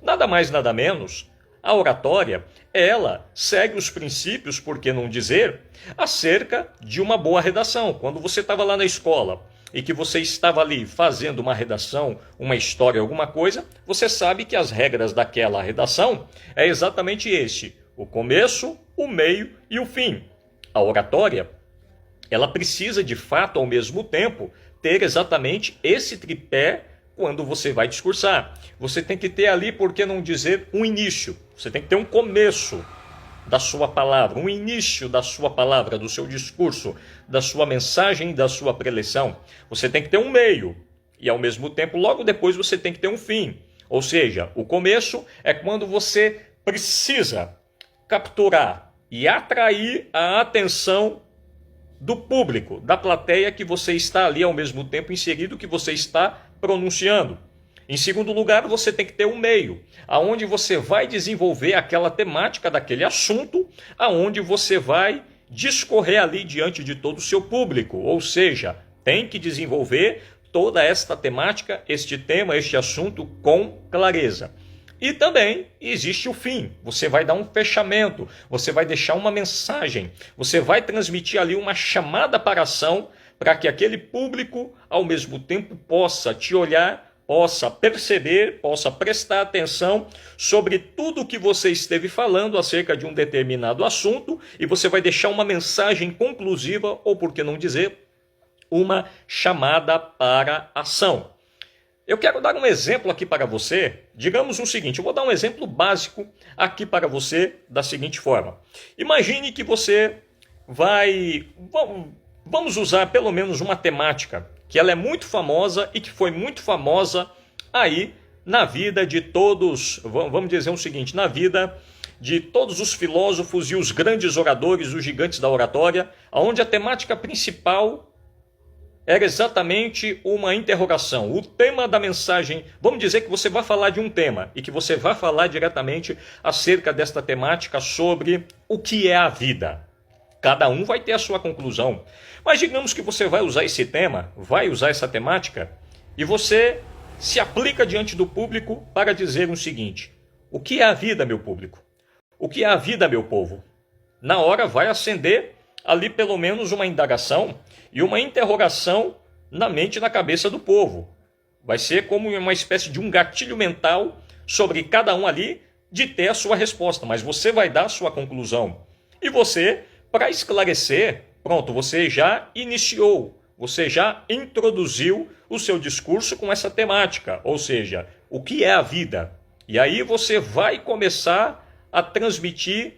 Nada mais, nada menos, a oratória, ela segue os princípios, por que não dizer, acerca de uma boa redação. Quando você estava lá na escola e que você estava ali fazendo uma redação, uma história, alguma coisa, você sabe que as regras daquela redação é exatamente este: o começo, o meio e o fim. A oratória, ela precisa de fato, ao mesmo tempo, ter exatamente esse tripé quando você vai discursar. Você tem que ter ali, por que não dizer, um início. Você tem que ter um começo da sua palavra, um início da sua palavra, do seu discurso, da sua mensagem, da sua preleção. Você tem que ter um meio e, ao mesmo tempo, logo depois você tem que ter um fim. Ou seja, o começo é quando você precisa capturar e atrair a atenção do público, da plateia que você está ali ao mesmo tempo inserido, que você está pronunciando. Em segundo lugar, você tem que ter um meio, aonde você vai desenvolver aquela temática daquele assunto, aonde você vai discorrer ali diante de todo o seu público, ou seja, tem que desenvolver toda esta temática, este tema, este assunto com clareza. E também existe o fim, você vai dar um fechamento, você vai deixar uma mensagem, você vai transmitir ali uma chamada para ação, para que aquele público, ao mesmo tempo, possa te olhar, possa perceber, possa prestar atenção sobre tudo que você esteve falando acerca de um determinado assunto, e você vai deixar uma mensagem conclusiva, ou por que não dizer, uma chamada para ação. Eu quero dar um exemplo aqui para você. Digamos o seguinte, eu vou dar um exemplo básico aqui para você da seguinte forma. Imagine que você vai... Vamos usar pelo menos uma temática que ela é muito famosa e que foi muito famosa aí na vida de todos, vamos dizer o seguinte, na vida de todos os filósofos e os grandes oradores, os gigantes da oratória, onde a temática principal era exatamente uma interrogação. O tema da mensagem, vamos dizer que você vai falar de um tema e que você vai falar diretamente acerca desta temática sobre o que é a vida. Cada um vai ter a sua conclusão. Mas digamos que você vai usar esse tema, vai usar essa temática e você se aplica diante do público para dizer o seguinte: o que é a vida, meu público? O que é a vida, meu povo? Na hora vai acender ali pelo menos uma indagação e uma interrogação na mente e na cabeça do povo. Vai ser como uma espécie de um gatilho mental sobre cada um ali de ter a sua resposta, mas você vai dar a sua conclusão. E você, para esclarecer, pronto, você já iniciou, você já introduziu o seu discurso com essa temática, ou seja, o que é a vida? E aí você vai começar a transmitir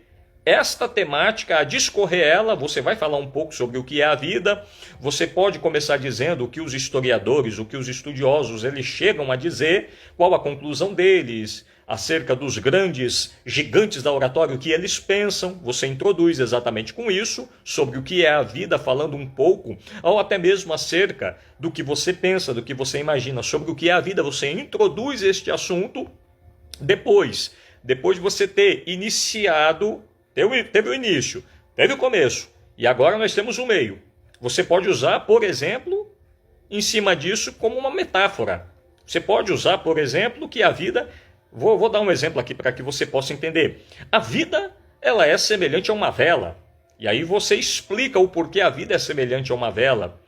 esta temática, a discorrer ela, você vai falar um pouco sobre o que é a vida. Você pode começar dizendo o que os historiadores, o que os estudiosos, eles chegam a dizer, qual a conclusão deles, acerca dos grandes gigantes da oratória, o que eles pensam. Você introduz exatamente com isso, sobre o que é a vida, falando um pouco, ou até mesmo acerca do que você pensa, do que você imagina sobre o que é a vida. Você introduz este assunto. Depois de você ter iniciado, teve o início, teve o começo, e agora nós temos o meio. Você pode usar, por exemplo, em cima disso como uma metáfora. Você pode usar, por exemplo, que a vida... Vou dar um exemplo aqui para que você possa entender. A vida, ela é semelhante a uma vela. E aí você explica o porquê a vida é semelhante a uma vela.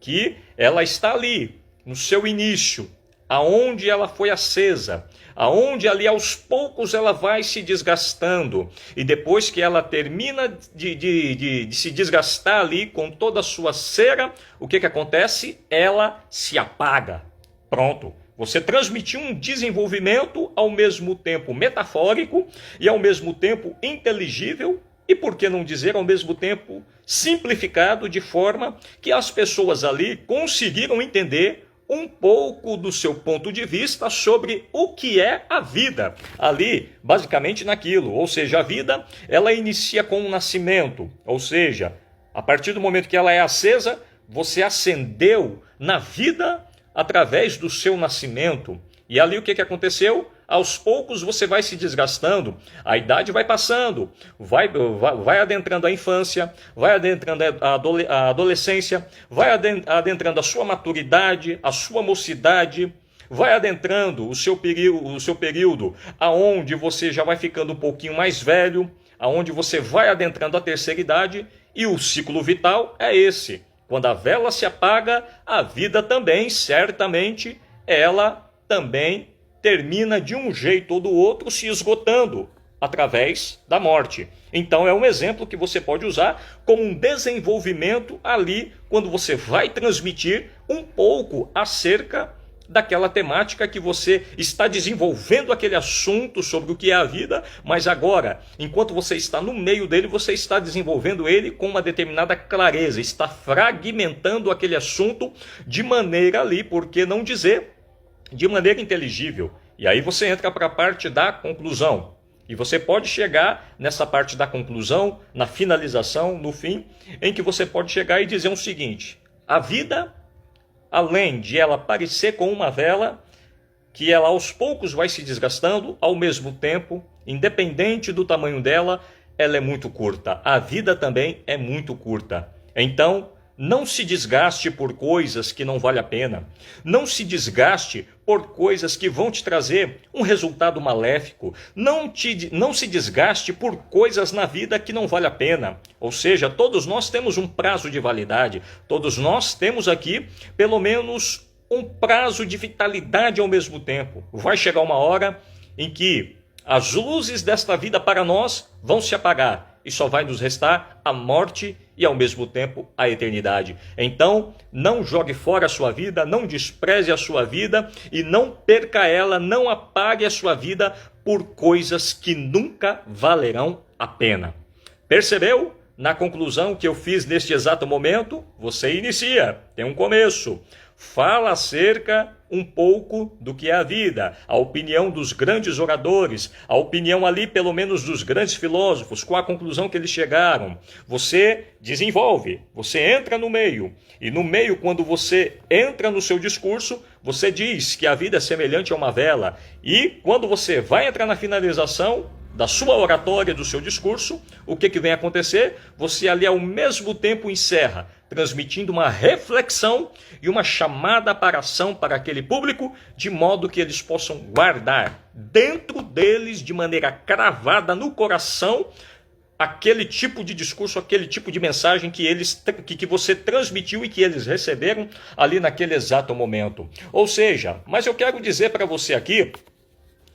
Que ela está ali, no seu início, aonde ela foi acesa, aonde ali aos poucos ela vai se desgastando, e depois que ela termina de se desgastar ali com toda a sua cera, o que acontece? Ela se apaga. Pronto. Você transmitiu um desenvolvimento ao mesmo tempo metafórico e ao mesmo tempo inteligível, e por que não dizer ao mesmo tempo simplificado, de forma que as pessoas ali conseguiram entender um pouco do seu ponto de vista sobre o que é a vida. Ali, basicamente naquilo, ou seja, a vida, ela inicia com o nascimento, ou seja, a partir do momento que ela é acesa, você acendeu na vida através do seu nascimento. E ali o que aconteceu? Aos poucos você vai se desgastando, a idade vai passando, vai adentrando a infância, vai adentrando a adolescência, vai adentrando a sua maturidade, a sua mocidade, vai adentrando o seu período aonde você já vai ficando um pouquinho mais velho, aonde você vai adentrando a terceira idade, e o ciclo vital é esse. Quando a vela se apaga, a vida também, certamente, ela também termina de um jeito ou do outro se esgotando através da morte. Então é um exemplo que você pode usar como um desenvolvimento ali, quando você vai transmitir um pouco acerca daquela temática que você está desenvolvendo, aquele assunto sobre o que é a vida, mas agora, enquanto você está no meio dele, você está desenvolvendo ele com uma determinada clareza, está fragmentando aquele assunto de maneira ali, por que não dizer, de maneira inteligível. E aí você entra para a parte da conclusão. E você pode chegar nessa parte da conclusão, na finalização, no fim, em que você pode chegar e dizer o seguinte: a vida, além de ela parecer com uma vela, que ela aos poucos vai se desgastando, ao mesmo tempo, independente do tamanho dela, ela é muito curta. A vida também é muito curta. Então, não se desgaste por coisas que não vale a pena. Não se desgaste por coisas que vão te trazer um resultado maléfico. Não se desgaste por coisas na vida que não vale a pena. Ou seja, todos nós temos um prazo de validade. Todos nós temos aqui, pelo menos, um prazo de vitalidade ao mesmo tempo. Vai chegar uma hora em que as luzes desta vida para nós vão se apagar. E só vai nos restar a morte e, ao mesmo tempo, a eternidade. Então, não jogue fora a sua vida, não despreze a sua vida e não perca ela, não apague a sua vida por coisas que nunca valerão a pena. Percebeu? Na conclusão que eu fiz neste exato momento, você inicia, tem um começo. Fala acerca um pouco do que é a vida, a opinião dos grandes oradores, a opinião ali pelo menos dos grandes filósofos, qual a conclusão que eles chegaram. Você desenvolve, você entra no meio, e no meio, quando você entra no seu discurso, você diz que a vida é semelhante a uma vela, e quando você vai entrar na finalização da sua oratória, do seu discurso, o que vem acontecer? Você ali ao mesmo tempo encerra, transmitindo uma reflexão e uma chamada para ação para aquele público, de modo que eles possam guardar dentro deles, de maneira cravada no coração, aquele tipo de discurso, aquele tipo de mensagem que você transmitiu e que eles receberam ali naquele exato momento. Ou seja, mas eu quero dizer para você aqui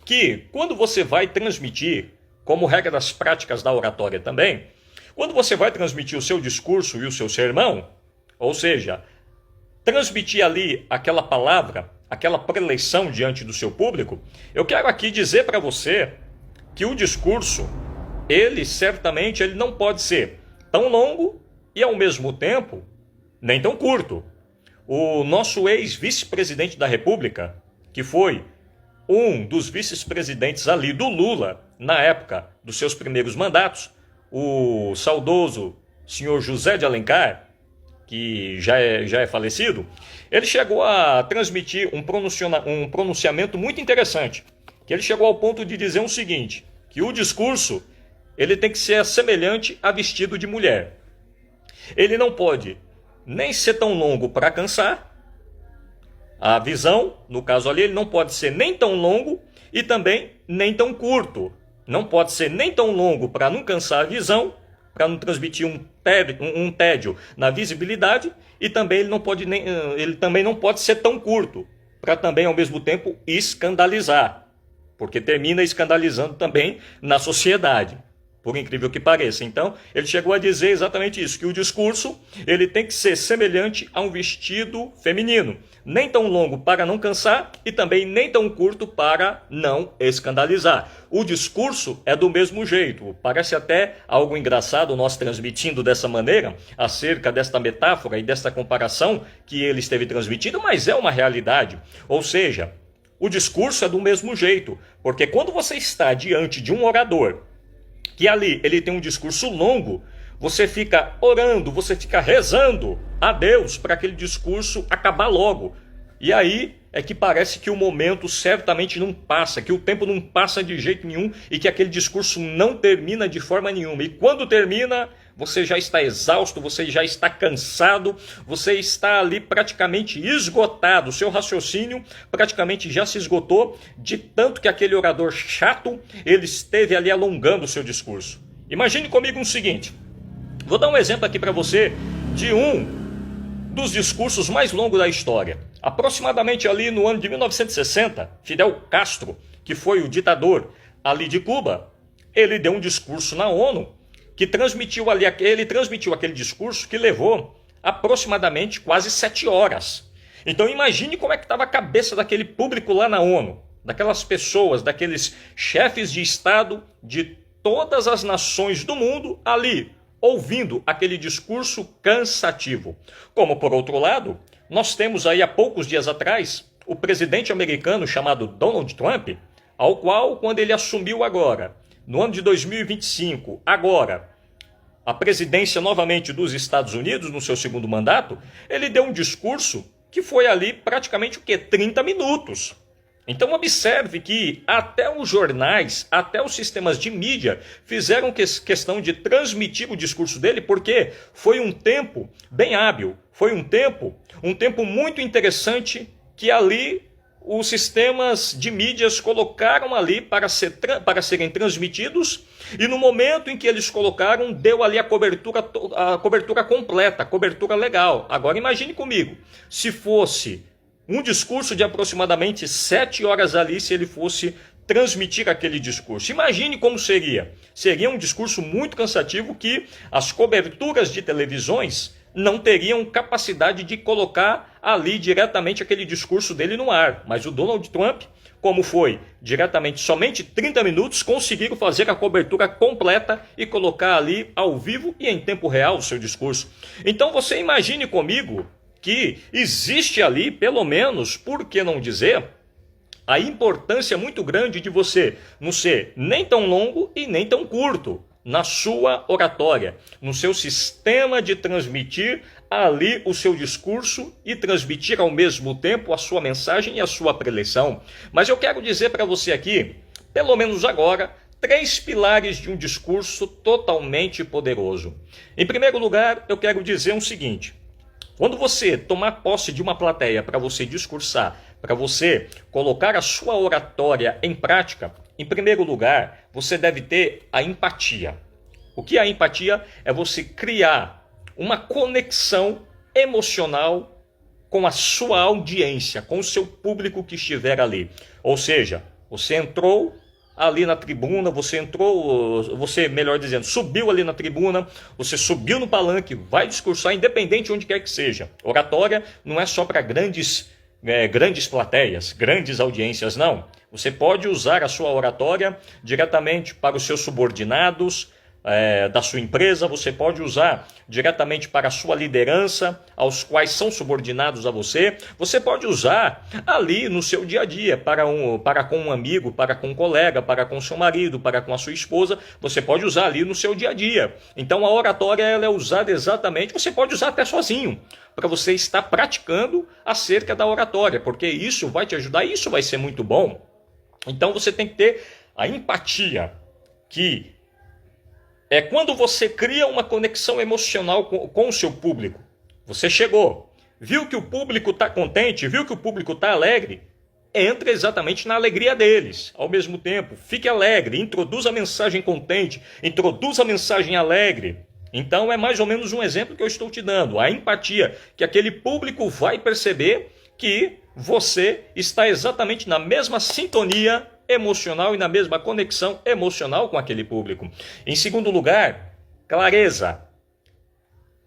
que quando você vai transmitir, como regra das práticas da oratória também, quando você vai transmitir o seu discurso e o seu sermão, ou seja, transmitir ali aquela palavra, aquela preleição diante do seu público, eu quero aqui dizer para você que o discurso, ele certamente ele não pode ser tão longo e ao mesmo tempo nem tão curto. O nosso ex-vice-presidente da República, que foi um dos vice-presidentes ali do Lula, na época dos seus primeiros mandatos, o saudoso senhor José de Alencar, que já é falecido, ele chegou a transmitir um pronunciamento muito interessante, que ele chegou ao ponto de dizer o seguinte, que o discurso ele tem que ser semelhante a vestido de mulher. Ele não pode nem ser tão longo para cansar a visão, no caso ali, ele não pode ser nem tão longo e também nem tão curto. Não pode ser nem tão longo para não cansar a visão, para não transmitir um tédio na visibilidade, e também ele também não pode ser tão curto, para também ao mesmo tempo escandalizar, porque termina escandalizando também na sociedade, por incrível que pareça. Então, ele chegou a dizer exatamente isso, que o discurso ele tem que ser semelhante a um vestido feminino, nem tão longo para não cansar e também nem tão curto para não escandalizar. O discurso é do mesmo jeito. Parece até algo engraçado nós transmitindo dessa maneira, acerca desta metáfora e desta comparação que ele esteve transmitindo, mas é uma realidade. Ou seja, o discurso é do mesmo jeito, porque quando você está diante de um orador, que ali ele tem um discurso longo, você fica orando, você fica rezando a Deus para aquele discurso acabar logo. E aí é que parece que o momento certamente não passa, que o tempo não passa de jeito nenhum e que aquele discurso não termina de forma nenhuma. E quando termina, você já está exausto, você já está cansado, você está ali praticamente esgotado. O seu raciocínio praticamente já se esgotou de tanto que aquele orador chato, ele esteve ali alongando o seu discurso. Imagine comigo o seguinte, vou dar um exemplo aqui para você de um dos discursos mais longos da história. Aproximadamente ali no ano de 1960, Fidel Castro, que foi o ditador ali de Cuba, ele deu um discurso na ONU, que transmitiu aquele discurso que levou aproximadamente quase 7 horas. Então imagine como é que estava a cabeça daquele público lá na ONU, daquelas pessoas, daqueles chefes de Estado de todas as nações do mundo ali, ouvindo aquele discurso cansativo. Como por outro lado, nós temos aí há poucos dias atrás o presidente americano chamado Donald Trump, ao qual quando ele assumiu agora, no ano de 2025, agora, a presidência novamente dos Estados Unidos, no seu segundo mandato, ele deu um discurso que foi ali praticamente 30 minutos. Então observe que até os jornais, até os sistemas de mídia fizeram questão de transmitir o discurso dele, porque foi um tempo bem hábil, foi um tempo muito interessante que ali os sistemas de mídias colocaram ali para serem transmitidos, e no momento em que eles colocaram, deu ali a cobertura completa, a cobertura legal. Agora imagine comigo, se fosse um discurso de aproximadamente 7 horas ali, se ele fosse transmitir aquele discurso. Imagine como seria. Seria um discurso muito cansativo que as coberturas de televisões não teriam capacidade de colocar ali diretamente aquele discurso dele no ar. Mas o Donald Trump, como foi diretamente somente 30 minutos, conseguiram fazer a cobertura completa e colocar ali ao vivo e em tempo real o seu discurso. Então você imagine comigo que existe ali, pelo menos, por que não dizer, a importância muito grande de você não ser nem tão longo e nem tão curto na sua oratória, no seu sistema de transmitir ali o seu discurso e transmitir ao mesmo tempo a sua mensagem e a sua preleção. Mas eu quero dizer para você aqui, pelo menos agora, 3 pilares de um discurso totalmente poderoso. Em primeiro lugar, eu quero dizer o seguinte: quando você tomar posse de uma plateia para você discursar, para você colocar a sua oratória em prática, em primeiro lugar, você deve ter a empatia. O que é a empatia? É você criar uma conexão emocional com a sua audiência, com o seu público que estiver ali. Ou seja, você entrou ali na tribuna, melhor dizendo, subiu ali na tribuna, você subiu no palanque, vai discursar independente de onde quer que seja. Oratória não é só para grandes grandes plateias, grandes audiências, não. Você pode usar a sua oratória diretamente para os seus subordinados, da sua empresa, você pode usar diretamente para a sua liderança, aos quais são subordinados a você. Você pode usar ali no seu dia a dia, para com um amigo, para com um colega, para com seu marido, para com a sua esposa. Você pode usar ali no seu dia a dia. Então a oratória ela é usada exatamente, você pode usar até sozinho, para você estar praticando acerca da oratória, porque isso vai te ajudar, isso vai ser muito bom. Então você tem que ter a empatia, que é quando você cria uma conexão emocional com o seu público. Você chegou, viu que o público está contente, viu que o público está alegre, entra exatamente na alegria deles. Ao mesmo tempo, fique alegre, introduza a mensagem contente, introduza a mensagem alegre. Então é mais ou menos um exemplo que eu estou te dando. A empatia, que aquele público vai perceber que você está exatamente na mesma sintonia emocional e na mesma conexão emocional com aquele público. Em segundo lugar, clareza.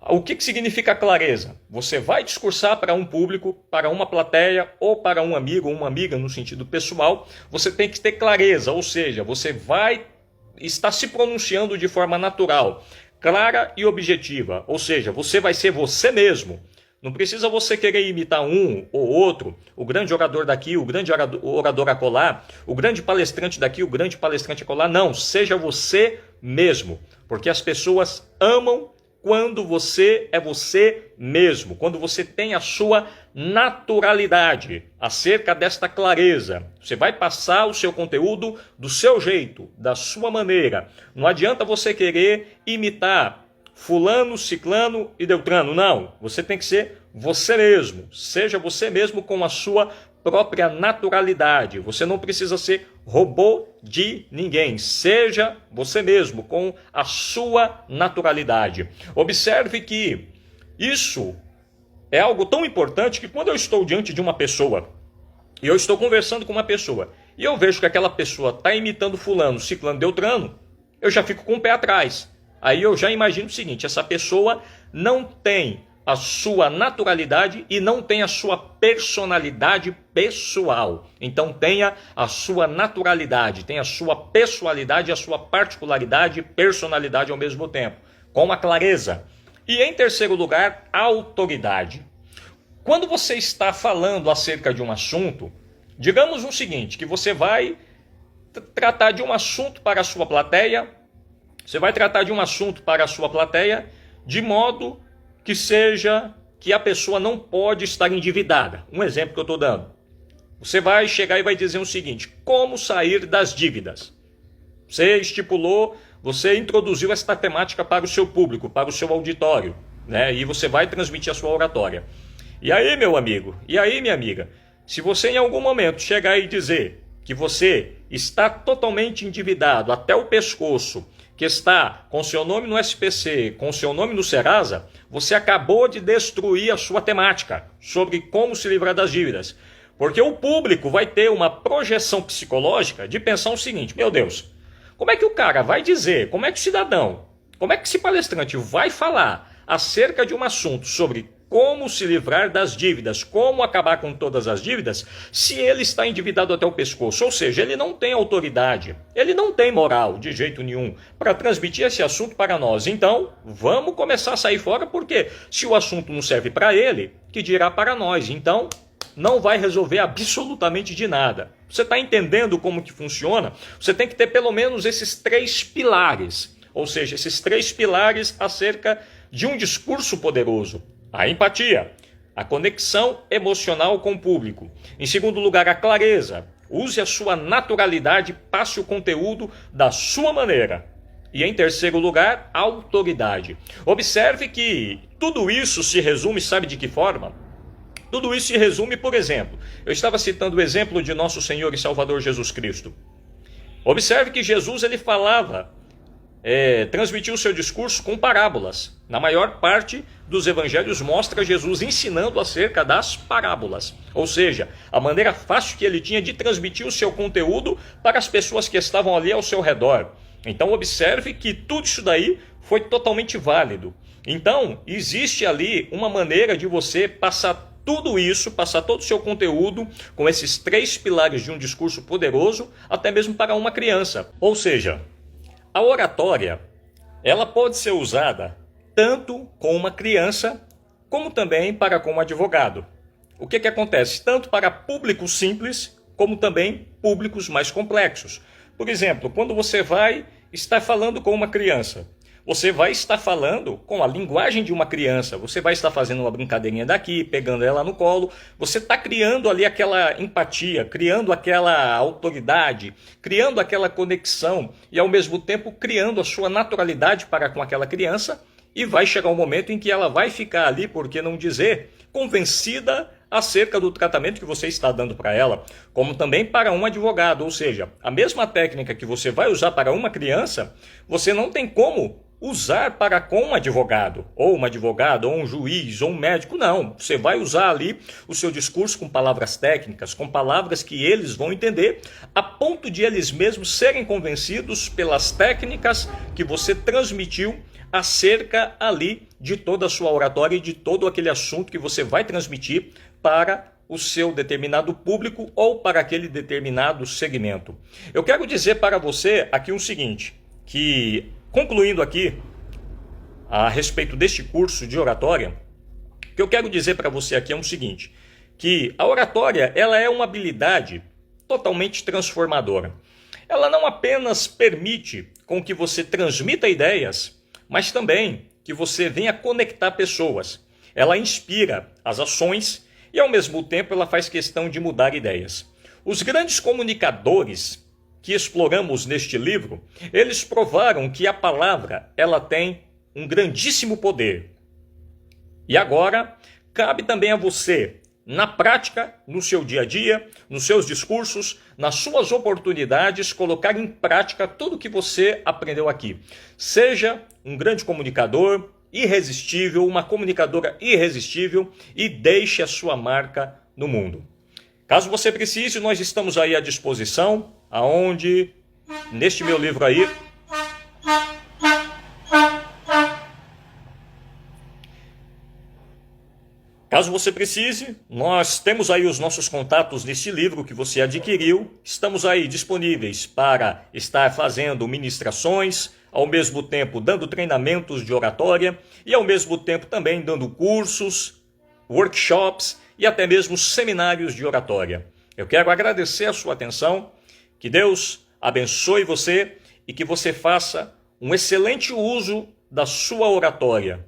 O que significa clareza? Você vai discursar para um público, para uma plateia ou para um amigo ou uma amiga no sentido pessoal. Você tem que ter clareza, ou seja, você vai estar se pronunciando de forma natural, clara e objetiva. Ou seja, você vai ser você mesmo. Não precisa você querer imitar um ou outro, o grande orador daqui, o grande orador acolá, o grande palestrante daqui, o grande palestrante acolá. Não, seja você mesmo, porque as pessoas amam quando você é você mesmo, quando você tem a sua naturalidade acerca desta clareza. Você vai passar o seu conteúdo do seu jeito, da sua maneira. Não adianta você querer imitar fulano, ciclano e beltrano. Não, você tem que ser você mesmo. Seja você mesmo com a sua própria naturalidade. Você não precisa ser robô de ninguém. Seja você mesmo com a sua naturalidade. Observe que isso é algo tão importante que quando eu estou diante de uma pessoa e eu estou conversando com uma pessoa e eu vejo que aquela pessoa está imitando fulano, ciclano, beltrano, eu já fico com o pé atrás. Aí eu já imagino o seguinte: essa pessoa não tem a sua naturalidade e não tem a sua personalidade pessoal. Então tenha a sua naturalidade, tenha a sua pessoalidade, a sua particularidade e personalidade ao mesmo tempo, com a clareza. E em terceiro lugar, a autoridade. Quando você está falando acerca de um assunto, digamos o seguinte, que você vai tratar de um assunto para a sua plateia, de modo que seja que a pessoa não pode estar endividada. Um exemplo que eu estou dando. Você vai chegar e vai dizer o seguinte: como sair das dívidas? Você estipulou, você introduziu esta temática para o seu público, para o seu auditório, né? E você vai transmitir a sua oratória. E aí, meu amigo, e aí, minha amiga, se você em algum momento chegar e dizer que você está totalmente endividado até o pescoço, que está com seu nome no SPC, com seu nome no Serasa, você acabou de destruir a sua temática sobre como se livrar das dívidas. Porque o público vai ter uma projeção psicológica de pensar o seguinte: meu Deus, como é que o cara vai dizer, como é que o cidadão, como é que esse palestrante vai falar acerca de um assunto sobre como se livrar das dívidas, como acabar com todas as dívidas, se ele está endividado até o pescoço? Ou seja, ele não tem autoridade, ele não tem moral de jeito nenhum para transmitir esse assunto para nós. Então, vamos começar a sair fora, porque se o assunto não serve para ele, que dirá para nós? Então, não vai resolver absolutamente de nada. Você está entendendo como que funciona? Você tem que ter pelo menos esses 3 pilares, ou seja, esses 3 pilares acerca de um discurso poderoso. A empatia, a conexão emocional com o público. Em segundo lugar, a clareza. Use a sua naturalidade, passe o conteúdo da sua maneira. E em terceiro lugar, a autoridade. Observe que tudo isso se resume, sabe de que forma? Tudo isso se resume, por exemplo, eu estava citando o exemplo de nosso Senhor e Salvador Jesus Cristo. Observe que Jesus ele falava, transmitiu o seu discurso com parábolas. Na maior parte dos evangelhos mostra Jesus ensinando acerca das parábolas. Ou seja, a maneira fácil que ele tinha de transmitir o seu conteúdo para as pessoas que estavam ali ao seu redor. Então observe que tudo isso daí foi totalmente válido. Então existe ali uma maneira de você passar tudo isso, passar todo o seu conteúdo com esses 3 pilares de um discurso poderoso, até mesmo para uma criança. Ou seja, a oratória, ela pode ser usada tanto com uma criança, como também para com um advogado. O que acontece? Tanto para públicos simples, como também públicos mais complexos. Por exemplo, quando você vai estar falando com uma criança, você vai estar falando com a linguagem de uma criança, você vai estar fazendo uma brincadeirinha daqui, pegando ela no colo, você está criando ali aquela empatia, criando aquela autoridade, criando aquela conexão e ao mesmo tempo criando a sua naturalidade para com aquela criança, e vai chegar um momento em que ela vai ficar ali, por que não dizer, convencida acerca do tratamento que você está dando para ela, como também para um advogado. Ou seja, a mesma técnica que você vai usar para uma criança, você não tem como usar para com um advogado, ou uma advogada, ou um juiz, ou um médico, não. Você vai usar ali o seu discurso com palavras técnicas, com palavras que eles vão entender, a ponto de eles mesmos serem convencidos pelas técnicas que você transmitiu acerca ali de toda a sua oratória e de todo aquele assunto que você vai transmitir para o seu determinado público ou para aquele determinado segmento. Eu quero dizer para você aqui o seguinte, que concluindo aqui a respeito deste curso de oratória, o que eu quero dizer para você aqui é o seguinte, que a oratória ela é uma habilidade totalmente transformadora. Ela não apenas permite com que você transmita ideias, mas também que você venha conectar pessoas. Ela inspira as ações e, ao mesmo tempo, ela faz questão de mudar ideias. Os grandes comunicadores que exploramos neste livro, eles provaram que a palavra ela tem um grandíssimo poder. E agora, cabe também a você, na prática, no seu dia a dia, nos seus discursos, nas suas oportunidades, colocar em prática tudo que você aprendeu aqui. Seja um grande comunicador irresistível, uma comunicadora irresistível e deixe a sua marca no mundo. Caso você precise, nós estamos aí à disposição, aonde, neste meu livro aí, caso você precise, nós temos aí os nossos contatos neste livro que você adquiriu. Estamos aí disponíveis para estar fazendo ministrações, ao mesmo tempo dando treinamentos de oratória e ao mesmo tempo também dando cursos, workshops e até mesmo seminários de oratória. Eu quero agradecer a sua atenção, que Deus abençoe você e que você faça um excelente uso da sua oratória.